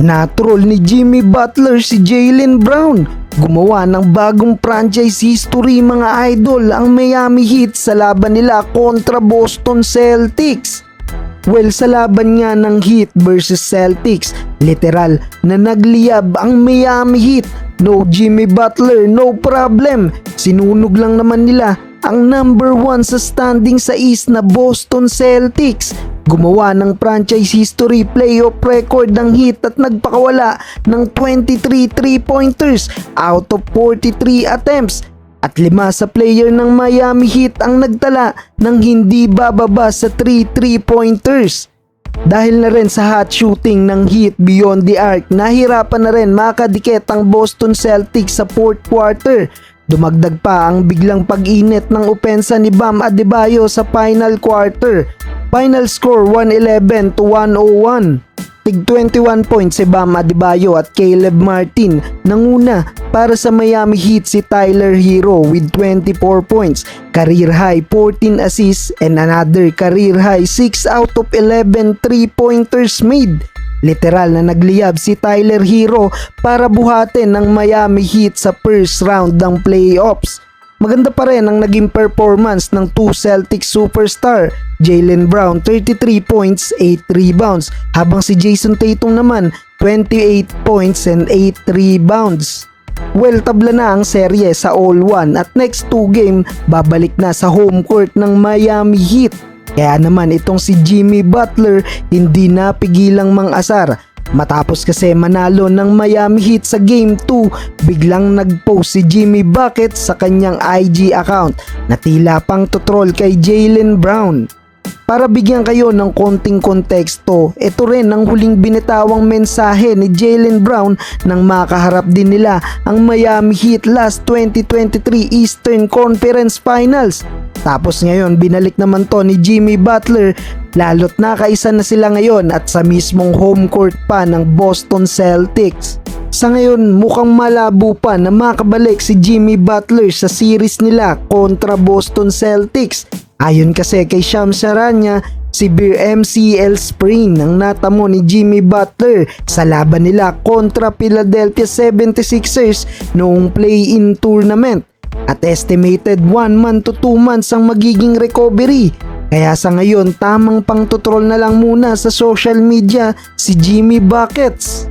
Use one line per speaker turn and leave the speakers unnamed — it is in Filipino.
Naturol ni Jimmy Butler si Jaylen Brown. Gumawa ng bagong franchise history mga idol ang Miami Heat sa laban nila kontra Boston Celtics. Well, sa laban nga ng Heat versus Celtics, literal na nagliyab ang Miami Heat. No Jimmy Butler, no problem. Sinunog lang naman nila ang number 1 sa standing sa East na Boston Celtics. Gumawa ng franchise history playoff record ng Heat at nagpakawala ng 23 3-pointers out of 43 attempts. At 5 sa player ng Miami Heat ang nagtala ng hindi bababa sa 3 3-pointers. Dahil na rin sa hot shooting ng Heat beyond the arc, nahirapan na rin makadikit ang Boston Celtics sa 4th quarter. Dumagdag pa ang biglang pag-init ng opensa ni Bam Adebayo sa final quarter. Final score 111-101. Tig 21 points si Bam Adebayo at Caleb Martin. Nanguna para sa Miami Heat si Tyler Hero with 24 points, career high 14 assists and another career high 6 out of 11 3-pointers made. Literal na nagliyab si Tyler Hero para buhatin ng Miami Heat sa first round ng playoffs. Maganda pa rin ang naging performance ng 2 Celtics superstar, Jaylen Brown 33 points, 8 rebounds, habang si Jason Tatum naman 28 points and 8 rebounds. Well, tabla na ang serye sa all-1 at next 2 game babalik na sa home court ng Miami Heat. Kaya naman itong si Jimmy Butler hindi napigilang mang-asar. Matapos kasi manalo ng Miami Heat sa Game 2, biglang nag-post si Jimmy Buckets sa kanyang IG account na tila pang tutrol kay Jaylen Brown. Para bigyan kayo ng konting konteksto, ito rin ang huling binitawang mensahe ni Jaylen Brown nang makaharap din nila ang Miami Heat last 2023 Eastern Conference Finals. Tapos ngayon binalik naman to ni Jimmy Butler, lalo't nakaisa na sila ngayon at sa mismong home court pa ng Boston Celtics. Sa ngayon mukhang malabo pa na makabalik si Jimmy Butler sa series nila kontra Boston Celtics. Ayon kasi kay Shams Charania, severe MCL sprain ang natamo ni Jimmy Butler sa laban nila kontra Philadelphia 76ers noong play-in tournament. At estimated 1 month to 2 months ang magiging recovery. Kaya sa ngayon tamang pangtutrol na lang muna sa social media si Jimmy Buckets.